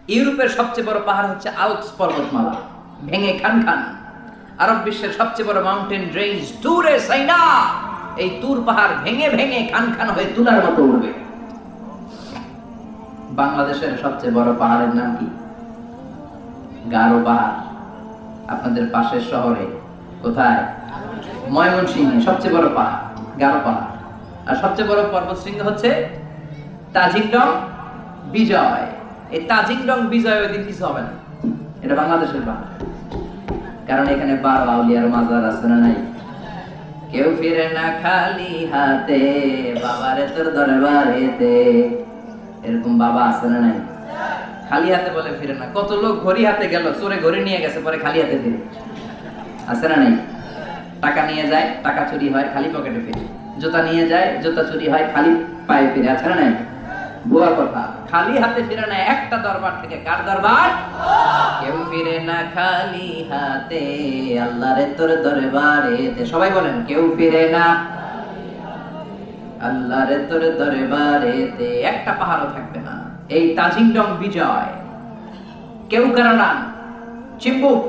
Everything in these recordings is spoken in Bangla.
ইউরোপের সবচেয়ে বড় পাহাড় হচ্ছে আল্পস পর্বতমালা, ভেঙে খান খান। আরব বিশ্বের সবচেয়ে বড় মাউন্টেন রেঞ্জ তুরে সাইনা, এই তুর পাহাড় ভেঙে ভেঙে খান খান হয়ে তুলার মতো উঠবে। বাংলাদেশের সবচেয়ে বড় পাহাড়ের নাম কি? গারো পাহাড়। আপনাদের পাশের শহরে কোথায়? ময়মনসিংহে সবচেয়ে বড় পাহাড় গারো পাহাড়। আর সবচেয়ে বড় পর্বতশৃঙ্গ হচ্ছে তাজিংডং বিজয়। এই তাজিংডং বিজয় ওই দিন কিছু হবে না, এটা বাংলাদেশের পাহাড়। কারণ এখানে 12 আউলিয়ার মাজার আছে না নাই? কেউ ফিরে না খালি হাতে, বাবারে তোর দরবারেতে, এরকম বাবা আছে না নাই? খালি হাতে বলে ফিরে না। কত লোক ঘড়ি হাতে গেল, চোরে ঘড়ি নিয়ে গেছে, পরে খালি হাতে ফিরে, আছে না নাই? টাকা নিয়ে যায়, টাকা চুরি হয়, খালি পকেটে ফিরে। জুতা নিয়ে যায়, জুতা চুরি হয়, খালি পায়ে ফিরে, আছে না নাই? বুয়া কথা, খালি হাতে ফিরে না একটা দরবার থেকে। কার দরবার? কেউ ফিরে না খালি হাতে, আল্লাহরে তোর দরবারেতে। সবাই বলেন, কেউ ফিরে না আল্লাহরে তোর দরবারেতে। একটা পাহাড়ও থাকবে না। এই তাজিংডং বিজয়, কেওক্রানান, চিম্বুক,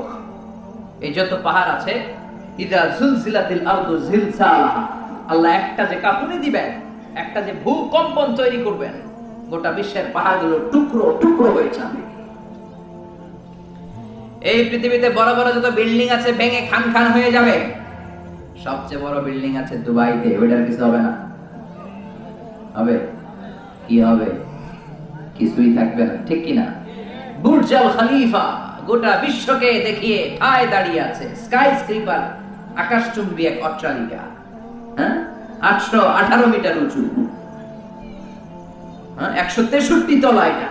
এই যত পাহাড় আছে, ইদা জুলজিলাতিল আরদু জিলজালাহা, আল্লাহ একটা যে কাঁপুনি দিবেন, একটা যে ভূকম্পন তৈরি করবেন, গোটা বিশ্বের পাহাড়গুলো টুকরো টুকরো হয়ে যাবে। এই পৃথিবীতে বড় বড় যত বিল্ডিং আছে ভেঙে খান খান হয়ে যাবে। সবচেয়ে বড় বিল্ডিং আছে দুবাইতে, ওইটার কিছু হবে না? হবে? কি হবে? কিছুই থাকবে না, ঠিক কি না? বুর্জ আল খলিফা গোটা বিশ্বকে দেখিয়ে ঠায় দাঁড়িয়ে আছে। স্কাই স্ক্রিপার, আকাশচুম্বী এক অট্টালিকা, 818 মিটার উঁচু, 163 তলা। এটা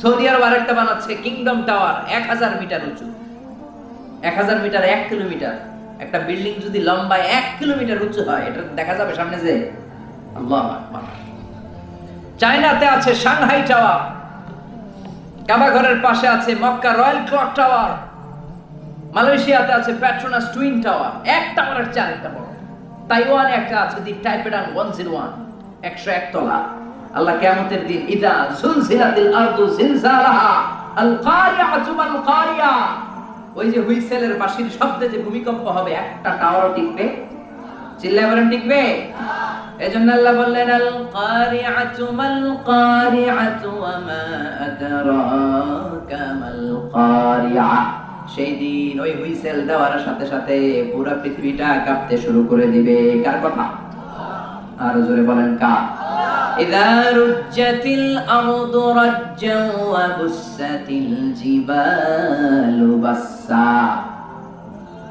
সৌদি আরব আরেকটা বানাচ্ছে, কিংডম টাওয়ার, 1000 মিটার উঁচু। 1000 মিটার 1 কিলোমিটার। একটা বিল্ডিং যদি লম্বায় 1 কিলোমিটার উঁচু হয়, এটা দেখা যাবে সামনে যে। আল্লাহু আকবার। চায়নাতে আছে সাংহাই টাওয়ার, কাবা ঘরের পাশে আছে মক্কা রয়্যাল ক্লক টাওয়ার, মালয়েশিয়াতে আছে পেট্রোনাস টুইন টাওয়ার, এক টাওয়ারের চারটা বড়। তাইওয়ানে একটা আছে দি টাইপেডাং 101, 101 তলা। আল্লাহ কিয়ামতের দিন ইদা জুলজিলাতিল আরদু জিলজালাহা আল কারিআতু মাল কারিয়া, ওই যে হুইসেলের বাঁশির শব্দে যে ভূমিকম্প হবে, একটা টাওয়ারও টিকবে? চিল্লায় বলেন, টিকবে? এজন্য আল্লাহ বললেন, আল কারিআতু মাল কারিআতু ওয়া মা আদরাকা মাল কারিআ। সেই দিন ওই হুইসেল দেওয়ার সাথে সাথে পুরো পৃথিবীটা কাঁপতে শুরু করে দিবে। কার কথা? আর জোরে বলেন, কার? ইযা রুজ্জাতিল আরদু রাজ্জা ওয়া বুসাতিল জিবালু বাসসা।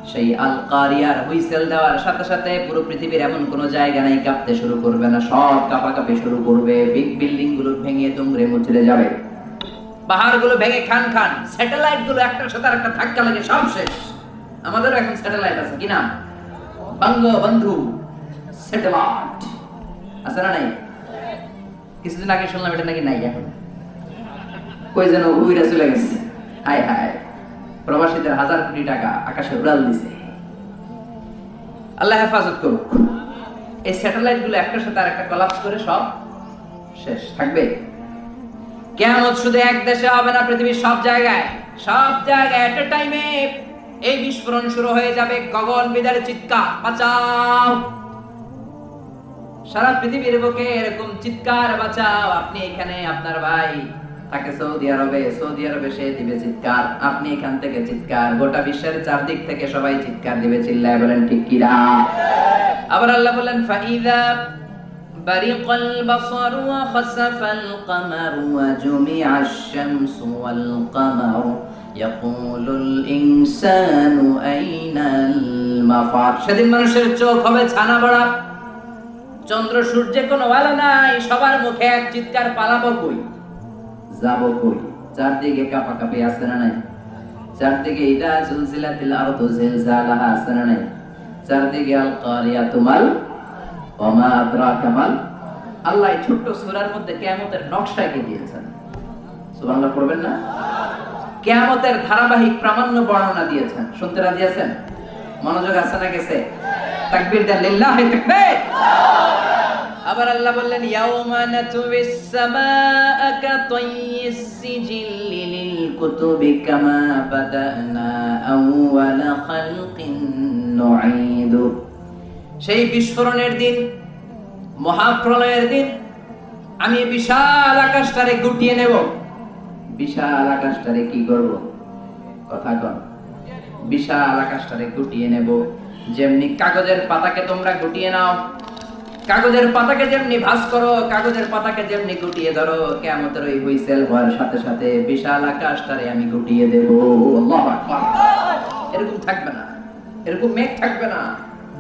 সেই আল কারিয়ার হুইসেল দেওয়ার সাথে সাথে পুরো পৃথিবীর এমন কোন জায়গা নাই কাঁপতে শুরু করবে না, সব কাঁপাকাঁপি শুরু করবে। বিগ বিল্ডিং গুলো ভেঙে দুমড়ে মুচড়ে যাবে, পাহাড় গুলো ভেঙে খান খান, স্যাটেলাইট গুলো একটার সাথে আরেকটা ধাক্কা লাগে, সব শেষ। আমাদেরও এখন স্যাটেলাইট আছে, কি নাম? বঙ্গবন্ধু স্যাটেলাইট আছে না নাই? কিছুদিন আগে শুনলাম এটা নাকি নাই এখন, কই যেন উইরা চলে গেছে। হায় হায়, প্রবাসীদের 1000 কোটি টাকা আকাশে উড়াল দিছে। আল্লাহ হেফাজত করুক। এই স্যাটেলাইট গুলো একটার সাথে আরেকটা কলাপস করে সব শেষ থাকবে। কিয়ামত শুধু এক দেশে হবে না, পৃথিবীর সব জায়গায় এট এ টাইমে এই বিস্ফোরণ শুরু হয়ে যাবে। গগন বিদারে চিৎকার, বাঁচাও! সারা পৃথিবীর বুকে এরকম চিৎকার, বাঁচাও! আপনি এখানে, আপনার ভাই তাকে সৌদি আরবে সে দিবে চিৎকার, আপনি এখান থেকে চিৎকার, গোটা বিশ্বের চারদিক থেকে সবাই চিৎকার দিবে। চিল্লায় বলেন, ঠিক কি না? আবার আল্লাহ বলেন, ফাইযা বারিকাল বাসারু ওয়া খাসাফাল কামারু ওয়া জুমিআশ শামসু ওয়াল কামারু ইয়াকুলুল ইনসানু আইনাল মাফার। সেদিন মানুষের চোখ হবে ছানা বড়া, চন্দ্র সূর্যে কোনো ওয়ালা নাই, সবার মুখে এক চিৎকার, পালাবো কই, যাবো কই? চারদিকে কাঁপাকাঁপি আছে না নাই? চারদিকে ইদা জুলজিলাতিল আরদু জিলজালাহা আছে না নাই? চারদিকে আল কারিয়াতু মাল ওয়া মা আদরাকা মাল। আল্লাহ এই ছোট্ট সূরার মধ্যে কিয়ামতের নকশা এঁকে দিয়েছেন। সুবহানাল্লাহ পড়বেন না? কিয়ামতের ধারাবাহিক প্রামাণ্য বর্ণনা দিয়েছেন। শুনতে রাজি আছেন? মনোযোগ আছে না গেছে? তাকবীর দেন, লিল্লাহি তাকবীর। আবার আল্লাহ বললেন ইয়াউমা নাতুবিস সামাআ কাতাইয়িস সিজিল্লি লিল কুতুবি কামা বাদানা আউওয়ালা খালকিন নুঈদু। সেই বিস্ফোরণের দিন, মহাপ্রলয়ের দিন আমি বিশাল আকাশটারে গুটিয়ে নেব। বিশাল আকাশটারে কি করব? কথা কন। বিশাল আকাশটারে গুটিয়ে নেব। যেমনি কাগজের পাতাকে তোমরা গুটিয়ে নাও, কাগজের পাতাকে যেমনি ভাঁজ করো, কাগজের পাতাকে যেমনি গুটিয়ে ধরো, কিয়ামতের ওই হুইসেল হওয়ার সাথে সাথে বিশাল আকাশটারে আমি গুটিয়ে দেব। আল্লাহু আকবার। এরকম থাকবে না, এরকম মেঘ থাকবে না,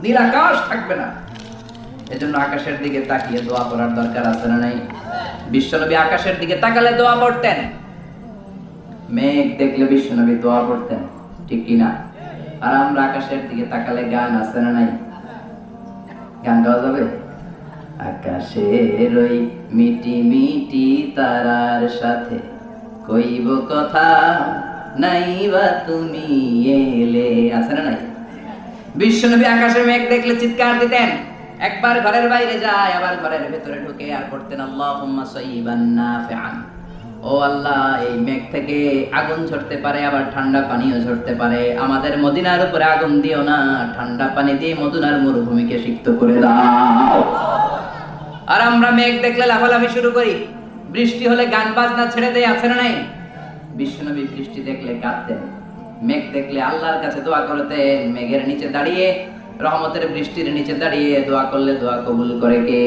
নীল আকাশ থাকবে না। এজন্য আকাশের দিকে তাকিয়ে দোয়া করার দরকার আছে না নাই? বিশ্বনবী আকাশের দিকে তাকালে দোয়া পড়তেন, মেঘ দেখলে বিশ্বনবী দোয়া পড়তেন, ঠিক কি না? আর আমরা আকাশের দিকে তাকালে গান আছে না নাই? গান গাওয়া যাবে? আকাশের ওই মিটি মিটি তারার সাথে কইব কথা, নাই বা তুমি এলে, আছে না নাই? বিশ্বনবী আকাশের মেঘ দেখলে চিৎকার দিতেন। একবার ঘরের বাইরে যায়, আবার ঘরের ভেতরে ঢুকে আর পড়তেন আল্লাহুম্মা সাইয়িবান নাফিআন। ও আল্লাহ, এই মেঘ থেকে আগুন ঝরতে পারে, আবার ঠান্ডা পানিও ঝরতে পারে। আমাদের মদিনার উপরে আগুন দিও না, ঠান্ডা পানি দিয়ে মদিনার মরুভূমিকে সিক্ত করে দাও। আর আমরা মেঘ দেখলে লাফালাফি শুরু করি, বৃষ্টি হলে গান বাজনা ছেড়ে দেয়, আছে না নাই? বিশ্বনবী বৃষ্টি দেখলে কাঁদতেন, মেঘ দেখলে আল্লাহর কাছে দোয়া করতেন। মেঘের নিচে দাঁড়িয়ে, রহমতের বৃষ্টির নিচে দাঁড়িয়ে দোয়া করলে দোয়া কবুল করে কে?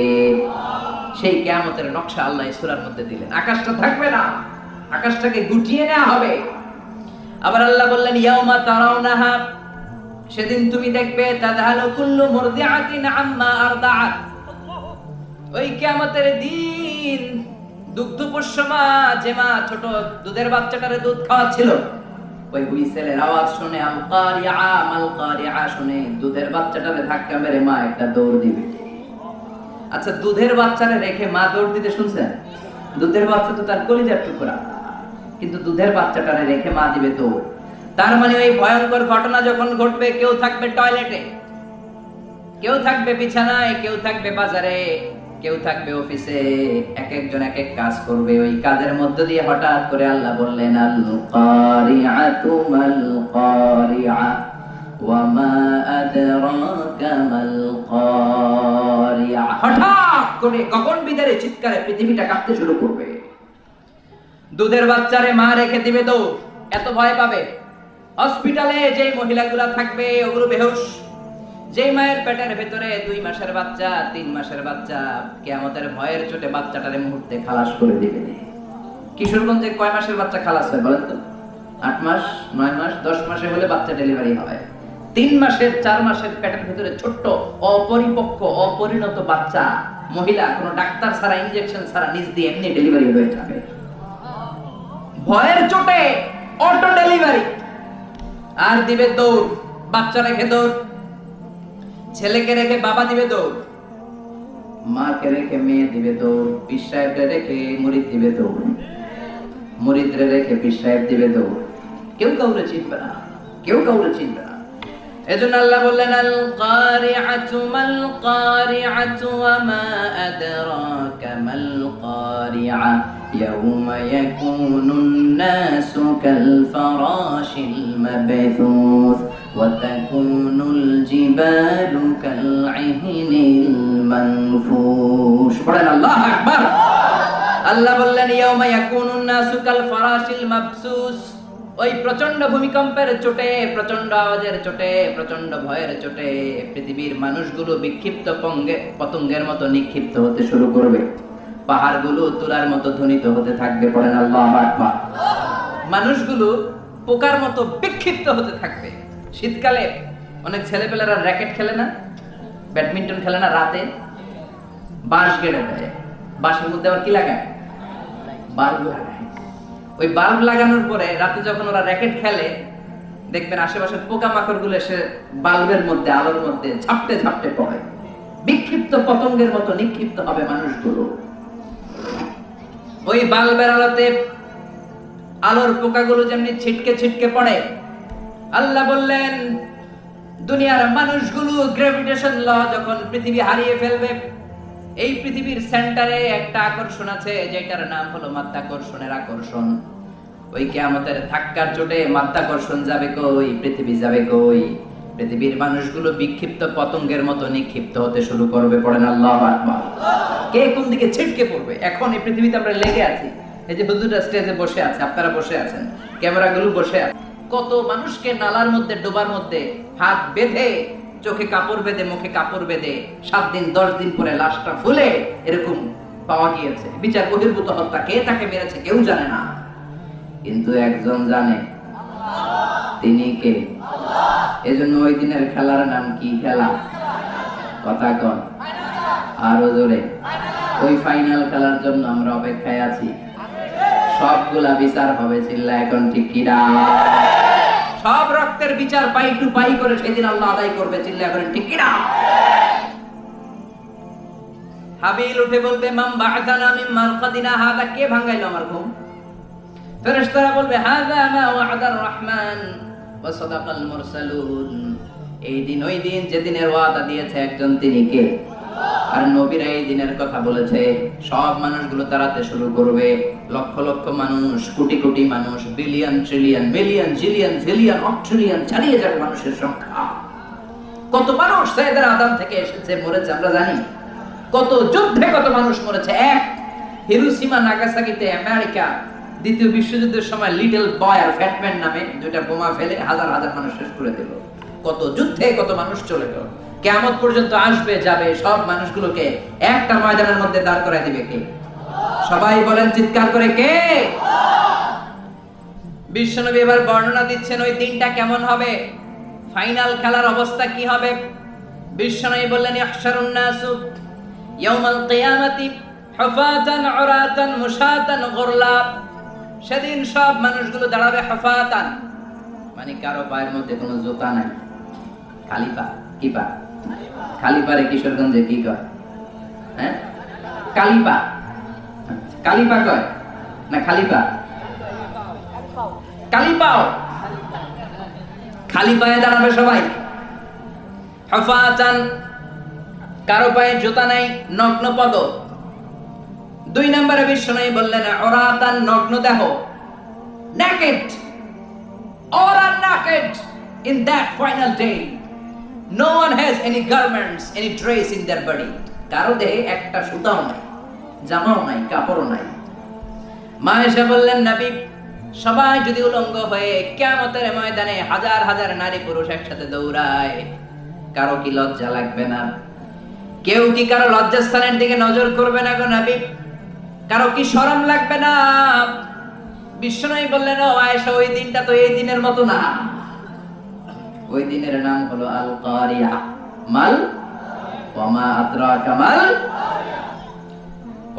সেই কিয়ামতের নকশা আল্লাহ সূরার মধ্যে দিলেন। আকাশটা থাকবে না, আকাশটাকে গুটিয়ে নেওয়া হবে। আবার আল্লাহ বললেন ইয়াউমা তারাউনাহা, সেদিন তুমি দেখবে তাযহালু কুল্লু মুরদিআতিন আম্মা আরদাআত। ওই কিয়ামতের দিন দুগ্ধপোষ্য মা, যে মা ছোট দুধের বাচ্চাটারে দুধ খাওয়াচ্ছিল, ওই হুইসেলের আওয়াজ শুনে আল কারিআ মাল কারিআ শুনে দুধের বাচ্চাটারে ধাক্কা মেরে মা একটা দৌড় দিবে। আচ্ছা, দুধের বাচ্চারে রেখে মা দৌড় দিতে শুনছেন? দুধের বাচ্চা তো তার কলিজার টুকরা, কিন্তু দুধের বাচ্চাটারে রেখে মা দিবে দৌড়। তার মানে ওই ভয়ঙ্কর ঘটনা যখন ঘটবে, কেউ থাকবে টয়লেটে, কেউ থাকবে বিছানায়, কেউ থাকবে বাজারে, কেউ থাকবে অফিসে, এক একজন এক এক কাজ করবে। ওই কাজের মধ্য দিয়ে হঠাৎ করে আল্লাহ বললেন আল কারিআতু মাল কারিআ ওয়া মা আদরাকা মাল কারিআ। হঠাৎ করে গগন বিদারে চিৎকারে পৃথিবীটা কাঁপতে শুরু করবে। দুধের বাচ্চারে মা রেখে দিবে তো এত ভয় পাবে। হসপিটালে যেই মহিলাগুলা থাকবে ওগুলো বেহুশ। যেই মায়ের পেটের ভেতরে 2 মাসের বাচ্চা, 3 মাসের বাচ্চা, কিয়ামতের ভয়ের চোটে বাচ্চাটারে মুহূর্তে খালাস করে দিবে। কিশোরগঞ্জে কয় মাসের বাচ্চা খালাস হয় বলেন তো? 8 মাস, 9 মাস, 10 মাসে হলে বাচ্চা ডেলিভারি হয়। 3 মাসের, 4 মাসের পেটের ভেতরে ছোট্ট অপরিপক্ক অপরিণত বাচ্চা মহিলা কোনো ডাক্তার ছাড়া, ইনজেকশন ছাড়া নিজ দিয়ে এমনি ডেলিভারি হয়ে যাবে। ভয়ের চোটে অটো ডেলিভারি। আর দিবে দৌড়, বাচ্চা রেখে দৌড়, ছেলেকে রেখে বাবা দিবে দৌড়, মাকে রেখে মেয়ে দিবে দৌড়, পীর সাহেবকে রেখে মুরিদ দিবে দৌড়, মুরিদরে রেখে পীর সাহেব দিবে দৌড়। কেউ কাউরে চিনবে না, কেউ কাউরে চিনবে না। এজন্য আল্লাহ বললেন আল কারিআতু মাল কারিআতু ওয়া মা আদরাকা মাল কারিআ ইয়াউমা ইয়াকুনুন নাসু কাল ফারাশিল মাবথুস ওয়া তাকুনুল জিবালু কাল ইহনিল মানফুশ। পড়েন আল্লাহু আকবার। আল্লাহ বললেন ইয়াউমা ইয়াকুনুন নাসু কাল ফারাশিল মাবসুস। ওই প্রচন্ড ভূমিকম্পের চোটে, প্রচন্ড আওয়াজের চোটে, প্রচন্ড ভয়ের চোটে পৃথিবীর মানুষগুলো বিক্ষিপ্ত পতঙ্গের মতো নিক্ষিপ্ত হতে শুরু করবে। পাহাড়গুলো তুলার মতো ধ্বনিত হতে থাকবে। পড়েন আল্লাহু আকবার। মানুষগুলো পোকার মতো বিক্ষিপ্ত হতে থাকবে। শীতকালে অনেক ছেলেপেলেরা র্যাকেট খেলে না, ব্যাডমিন্টন খেলে না, রাতে বাঁশ গেড়ে দেয়। বাঁশের মধ্যে আবার কি লাগায়? বাল্ব লাগায়। ওই বাল্ব লাগানোর পরে রাতে যখন ওরা র্যাকেট খেলে, দেখবেন আশেপাশের পোকামাকড় গুলো এসে বাল্বের মধ্যে, আলোর মধ্যে ঝাপটে ঝাপটে পড়ে। বিক্ষিপ্ত পতঙ্গের মতো নিক্ষিপ্ত হবে মানুষগুলো। ওই বাল্বের আলোতে আলোর পোকাগুলো যেমনি ছিটকে ছিটকে পড়ে, আল্লাহ বললেন দুনিয়ার মানুষগুলো গ্র্যাভিটেশন ল যখন পৃথিবী হারিয়ে ফেলবে, এই পৃথিবীর সেন্টারে একটা আকর্ষণ আছে, যেটার নাম হলো মাধ্যাকর্ষণের আকর্ষণ। ওই কিয়ামতের ধাক্কার চোটে মাধ্যাকর্ষণ যাবে কই, পৃথিবী যাবে কই। পৃথিবীর মানুষগুলো বিক্ষিপ্ত পতঙ্গের মতো নিক্ষিপ্ত হতে শুরু করবে। পড়েন আল্লাহু আকবার। কে কোন দিকে ছিটকে পড়বে। এখন এই পৃথিবীতে আমরা লেগে আছি। এই যে হুজুররা স্টেজে বসে আছে, আপনারা বসে আছেন, ক্যামেরাগুলো বসে আছে। কত মানুষকে নালার মধ্যে, ডোবার মধ্যে হাত বেঁধে, চোখে কাপড় বেঁধে, মুখে কাপড় বেঁধে 7 দিন 10 দিন পরে লাশটা ফুলে এরকম পাওয়া গিয়েছে। বিচার বহির্ভূত হত্যা। কে তাকে মেরেছে কেউ জানে না, কিন্তু একজন জানে, তিনি কে? এজন্য ওই দিনের খেলার নাম কি খেলা? কথা কন আরো জোরে। ওই ফাইনাল খেলার জন্য আমরা অপেক্ষায় আছি। সবগুলা বিচার হবে, চিল্লা এখন ঠিক কিনা? সব রক্তের বিচার পাই টু পাই করে সেদিন আল্লাহ আদায় করবে, চিল্লা এখন ঠিক কিনা? হাবিল উঠে বলবে, মাম বা'আসানা মিন মারকাদিনা, হাদা কে ভাঙাইলো আমার ঘুম? ফেরেশতারা বলবে, হাযা মা ওয়া'দার রহমান ওয়া সাদাকাল মুরসালুন। এই দিন ওই দিন যেদিনের ওয়াদা দিয়েছে একজন, তিনি কে? আর নবীরা এই দিনের কথা বলেছে। সব মানুষগুলো দাঁড়াতে শুরু করবে। লক্ষ লক্ষ মানুষ, কোটি কোটি মানুষ, billion trillion million zillion fillion octillion চালিয়ে যাবে মানুষের সংখ্যা। কত মানুষ সাইয়েদনা আদম থেকে এসেছে, মরেছে আমরা জানি। কত যুদ্ধে কত মানুষ মরেছে। এক হিরোশিমা নাগাসাকিতে আমেরিকা দ্বিতীয় বিশ্বযুদ্ধের সময় লিটল বয় আর ফ্যাটম্যান নামে দুইটা বোমা ফেলে হাজার হাজার মানুষ শেষ করে দিল। কত যুদ্ধে কত মানুষ চলে গেল। কিয়ামত পর্যন্ত আসবে যাবে, সব মানুষগুলোকে একটা ময়দানের মধ্যে দাঁড় করায় দিবে কে? সবাই বলেন চিৎকার করে, কে? বিশ্বনবী এবার বর্ণনা দিচ্ছেন ওই দিনটা কেমন হবে, ফাইনাল খেলার অবস্থা কি হবে। বিশ্বনবী বললেন, ইহশারুন নাসু ইয়াউমাল কিয়ামাতি হুফাতান উরাতান মুশাতান গুরলা। সেদিন সব মানুষগুলো দাঁড়াবে হুফাতান, মানে কারো পায়ের মধ্যে কোনো জুতা নাই, খালি পা। কি পা? খালি পারে কিশোরগঞ্জে কি কয়? হ্যাঁ, কালি পা। কালি পা কয় না খালি পা? কালি পাও। খালি পায়ে দাঁড়াবে সবাই। হুফাতান, কারো পায়ে জুতা নাই, নগ্ন পদ। 2 নম্বরে বিশ্বনবী বললেন, উরাতান, নগ্ন দেহ, naked, all are naked in that final day. No one has any garments, any dress in their body. কারো দেহে একটা সুতাও নাই, জামাও নাই, কাপড়ও নাই। মা এসে বললেন, নবী, সবাই যদি উলঙ্গ হয়ে কিয়ামতের ময়দানে হাজার হাজার নারী পুরুষ একসাথে দৌড়ায়, কারো কি লজ্জা লাগবে না? কেউ কি কারো লজ্জাস্থানের দিকে নজর করবে না গো নবী? কারো কি শরম লাগবে না? বিশ্বনবী বললেন, ও আয়েশা, ওই দিনটা তো এই দিনের মতো না। ওই দিনের নাম হলো আল কারিয়া। মাল ওয়া মা আদরাকা মাল।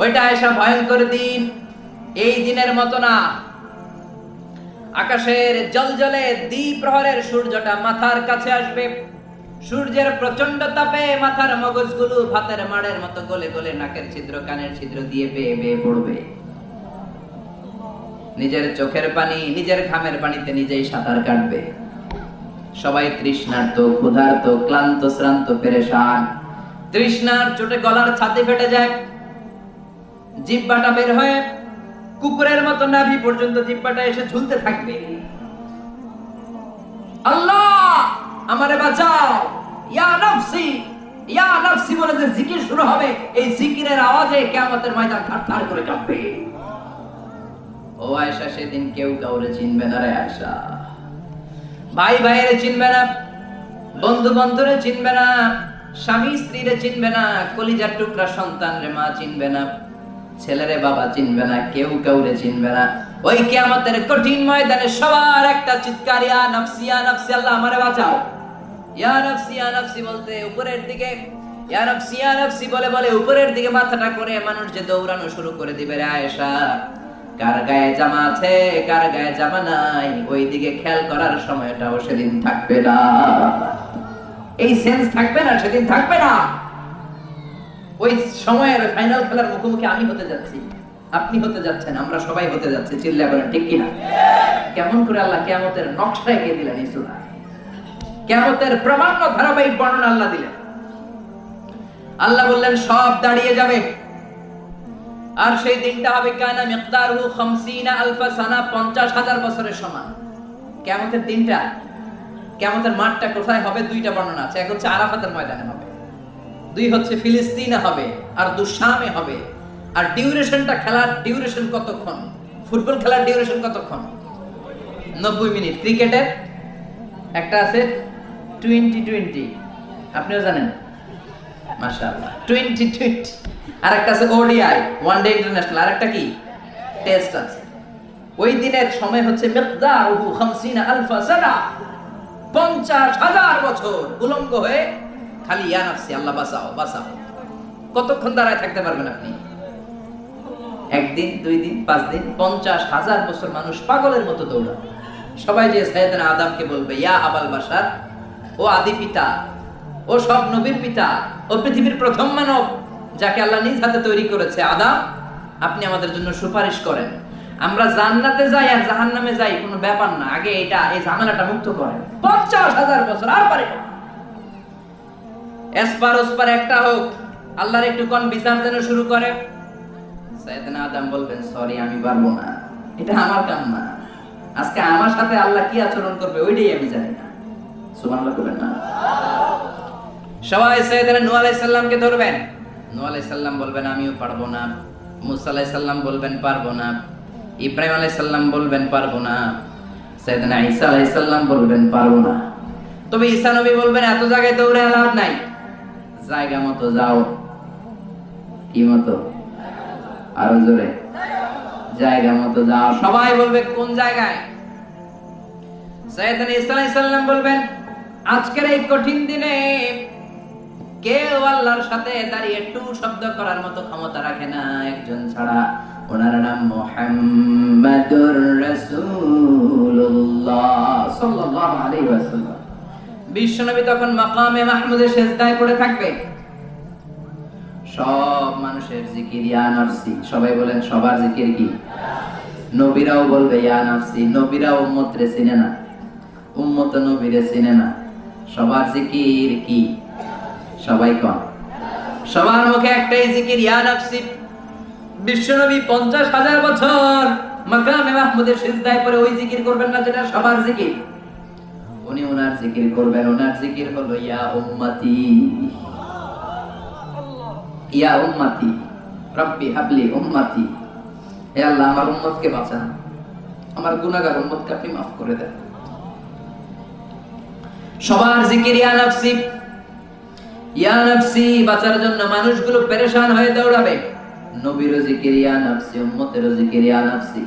ওইটা আয়েশা ভয়ঙ্কর দিন, এই দিনের মতো না। আকাশের জলজলে দ্বিপ্রহরের সূর্যটা মাথার কাছে আসবে। সূর্যের প্রচন্ড তাপে মাথার মগজগুলো ভাতের মাড়ের মতো গলে গলে নাকের ছিদ্র, কানের ছিদ্র দিয়ে বেয়ে বেয়ে পড়বে। নিজের চোখের পানি, নিজের ঘামের পানিতে নিজেই সাঁতার কাটবে। সবাই তৃষ্ণার্ত, ক্ষুধার্ত, ক্লান্ত, শ্রান্ত, পেরেশান। তৃষ্ণার চোটে গলার ছাতি ফেটে যায়, জিহ্বাটা বের হয়ে কুকুরের মতো নাভি পর্যন্ত জিহ্বাটা এসে ঝুলতে থাকবে। আল্লাহ আমারে বাঁচাও, ইয়া নাফসি, ইয়া নাফসি বলে যে জিকির শুরু হবে, এই জিকিরের আওয়াজে কিয়ামতের ময়দান থারথার করে কাঁপবে। ও আয়েশা, সেদিন কেউ কাউরে চিনবে না রে আয়েশা। ভাই ভাইরে চিনবে না, বন্ধু বন্ধুরে চিনবে না, স্বামী স্ত্রীরে চিনবে না, কলিজার টুকরা সন্তান রে মা চিনবে না, ছেলেরে বাবা চিনবে না, কেউ কাউরে চিনবে না। ওই কিয়ামতের কঠিন ময়দানে সবার একটা চিৎকার, ইয়া নাফসি, ইয়া নাফসি, আল্লাহ আমারে বাঁচাও। ইয়া নাফসি, ইয়া নাফসি বলতে উপরের দিকে, ইয়া নাফসি, ইয়া নাফসি বলে বলে উপরের দিকে মাথাটা করে মানুষ যে দৌড়ানো শুরু করে দিবে রে আয়েশা। কার গায়ে জামা আছে, কার গায়ে জামা নাই, ওই দিকে খেয়াল করার সময়টাও সেদিন থাকবে না। এই সেন্স থাকবে না, সেদিন থাকবে না। ওই সময়ের ফাইনাল খেলার মুখোমুখি আমি হতে যাচ্ছি, আপনি হতে যাচ্ছেন, আমরা সবাই হতে যাচ্ছি। চিল্লা বলেন ঠিক কিনা? কেমন করে আল্লাহ কিয়ামতের নকশা এঁকে দিলেন এই সূরায়, কিয়ামতের প্রামাণ্য ধারাবাহিক বর্ণনা আল্লাহ দিলেন। আল্লাহ বললেন সব দাঁড়িয়ে যাবে, আর সেই দিনটা হবে কানা মিকদারহু 50 আলফা সানা, 50,000 বছরের সমান। কিয়ামতের দিনটা, কিয়ামতের মাঠটা কোথায় হবে? দুইটা বর্ণনা আছে। এক হচ্ছে আরাফাতের ময়দানে হবে, দুই হচ্ছে ফিলিস্তিনে হবে, আর শামে হবে। আর ডিউরেশনটা, খেলার ডিউরেশন কতক্ষণ? ফুটবল খেলার ডিউরেশন কতক্ষণ? 90 মিনিট। ক্রিকেটের একটা আছে 20-20, আপনিও জানেন, মাশাআল্লাহ, 20-20। আর একটা আছে ওডিআই, ওয়ান ডে ইন্টারন্যাশনাল। আর একটা কি? টেস্ট আছে। ওই দিনের সময় হচ্ছে মিকদারুহু 50 আলফা সানা, 50,000 বছর উলঙ্গ হয়ে খালি ইয়া নাফসি, আল্লাহ বাঁচাও বাঁচাও। কতক্ষণ দাঁড়ায় থাকতে পারবেন আপনি? একদিন, 2 দিন, 5 দিন, 50,000 বছর মানুষ পাগলের মতো দৌড়াবে। সবাই যে সাইয়েদনা আদমকে বলবে, ইয়া আবাল বাশার, ও আদি পিতা, ও সব নবীর পিতা, ও পৃথিবীর প্রথম মানব যাকে আল্লাহ নিজ হাতে তৈরি করেছে, আদম, আপনি আমাদের জন্য সুপারিশ করেন। আমরা জান্নাতে যাই আর জাহান্নামে যাই কোনো ব্যাপার না, আগে এটা, এই ঝামেলাটা মুক্ত করেন। 50,000 বছর আর পারে না। এসপার ওসপার একটা হোক, আল্লাহর একটু কোন বিচার যেন শুরু করে। সাইয়েদনা আদম বলবেন, সরি, আমি পারবো না, এটা আমার কাম না। আজকে আমার সাথে আল্লাহ কি আচরণ করবে ওইটাই আমি জানি না। সুবহানাল্লাহ বলেন না। সবাই সাইয়েদনা নূহ আলাইহিস সালামকে ধরবেন। নূহ আলাইহিস সালাম বলবেন, আমিও পারবো না। মুসা আলাইহিস সালাম বলবেন, পারবো না। ইব্রাহিম আলাইহিস সালাম বলবেন, পারবো না। সাইয়েদনা ঈসা আলাইহিস সালাম বলবেন, পারবো না। তবে ঈসা নবী বলবেন, এত জায়গায় দৌড়ে লাভ নাই, জায়গা মতো যাও। কি মতো? আরো জোরে, জায়গা মতো যাও। সবাই বলবে, কোন জায়গায়? সাইয়েদনা ঈসা আলাইহিস সালাম বলবেন, আজকের এই কঠিন দিনে কেউ আল্লাহর সাথে দাঁড়িয়ে একটু শব্দ করার মতো ক্ষমতা রাখে না, একজন ছাড়া। ওনার নাম মুহাম্মাদুর রাসূলুল্লাহ সাল্লাল্লাহু আলাইহি ওয়াসাল্লাম। বিশ্বনবী তখন মাকামে মাহমুদে সিজদায় পড়ে থাকবে। সব মানুষের জিকির ইয়া নাফসি। সবাই বলেন, সবার জিকির কি? নবীরাও বলবে ইয়া নাফসি। নবীরা উম্মতরে চিনে না, উম্মত নবীরে চিনে না। সবার জিকির কি? সবাই কোন? সবার মুখে একটাই জিকির, ইয়া নাফসি। বিশ্বনবী 50,000 বছর মাকামে মাহমুদের সিজদায় পড়ে ওই জিকির করবেন না যেটা সবার জিকির। উনি ওনার জিকির করবেন। ওনার জিকির হলো ইয়া উম্মতি, ইয়া উম্মতি রব্বি হাবলি উম্মতি। হে আল্লাহ, আমার উম্মতকে বাঁচান, আমার গুনাহগার উম্মতকে আপনি মাফ করে দেন। সবার জিকির ইয়া নাফসি, ইয়া নাফসি। বাঁচার জন্য মানুষগুলো পেরেশান হয়ে দৌড়াবে। নবীরও জিকির ইয়া নাফসি, উম্মতেরও জিকির ইয়া নাফসি।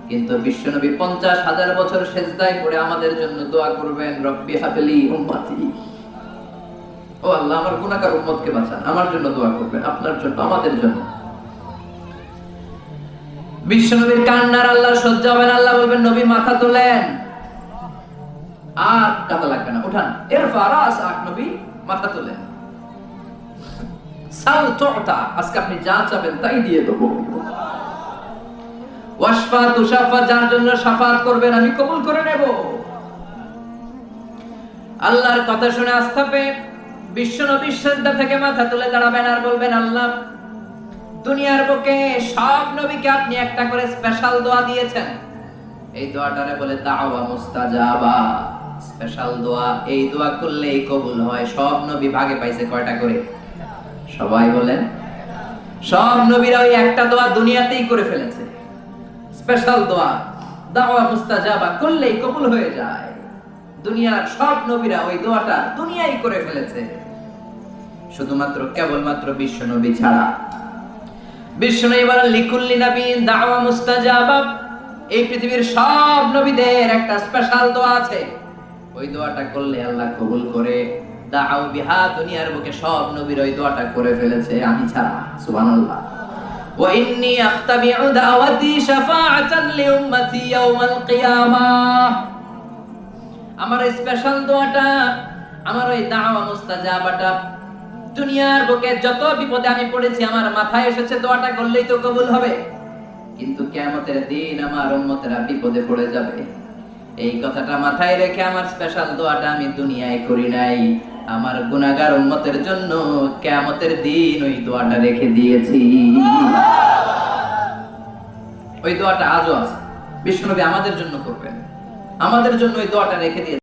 কিন্তু বিশ্বনবী 50,000 বছর সিজদায় পড়ে আমাদের জন্য দোয়া করবেন, রব্বি হাবলি উম্মতি। ও আল্লাহ, আমার গুনাহগার উম্মতকে বাঁচান, আমার জন্য দোয়া করবেন, আপনার জন্য, আমাদের জন্য। বিশ্বনবীর কান্নার আল্লাহ সহ্য হবে না। আল্লাহ বলবেন, নবী মাথা তোলেন, আর কাঁদা লাগবে না, উঠান। ইরফা রাসাক, নবী মাথা তোলেন। সাল তুতা, আজকে আপনি যা চাবেন তাই দিয়ে দেব। ওয়াশফা তুশাফা, যার জন্য শাফাত করবেন আমি কবুল করে নেব। আল্লাহর কথা শুনে আস্থা পেয়ে বিশ্বনবী সিজদা থেকে মাথা তুলে দাঁড়াবেন আর বলবেন, আল্লাহ, দুনিয়ার বুকে সব নবীকে আপনি একটা করে স্পেশাল দোয়া দিয়েছেন। এই দোয়াটারে বলে দাওয়া মুস্তাজাবা, স্পেশাল দোয়া। এই দোয়া করলেই কবুল হয়। সব নবী ভাগে পাইছে কয়টা করে? সবাই বলেন, সব নবীরা ওই একটা দোয়া দুনিয়াতেই করে ফেলেছে, স্পেশাল দোয়া। দাওয়া মুস্তাজাবা করলেই কবুল হয়ে যায়। দুনিয়ার সব নবীরা ওই দোয়াটা দুনিয়ায় করে ফেলেছে, শুধুমাত্র কেবলমাত্র বিশ্ব নবী ছাড়া। বিশ্ব নবী বলেন, লিকুল্লি নাবিয়িন দাওয়া মুস্তাজাবা। এই পৃথিবীর সব নবীদের একটা স্পেশাল দোয়া আছে, ওই দোয়াটা করলে আল্লাহ কবুল করে। দাও বিহা, দুনিয়ার বুকে সব নবীর ওই দোয়াটা করে ফেলেছে, আমি ছাড়া। সুবহানাল্লাহ। ওয়া ইন্নী আখতাবিউ দাওয়াতি শাফাআতান লিউম্মতি ইয়াউমাল কিয়ামাহ। আমার এই স্পেশাল দোয়াটা, আমার ওই দাওয়া মুস্তাজাবাটা দুনিয়ার বুকে যত বিপদে আমি পড়েছি আমার মাথায় এসেছে, দোয়াটা করলেই তো কবুল হবে। কিন্তু কিয়ামতের দিন আমার উম্মতেরা বিপদে পড়ে যাবে, এই কথাটা মাথায় রেখে আমার স্পেশাল দোয়াটা আমি দুনিয়ায় করি নাই। আমার গুনাহগার উম্মতের জন্য কিয়ামতের দিন ওই দোয়াটা রেখে দিয়েছি। ওই দোয়াটা আজও আছে, বিশ্বনবী আমাদের জন্য করবেন, আমাদের জন্য ওই দোয়াটা রেখে দিয়েছেন।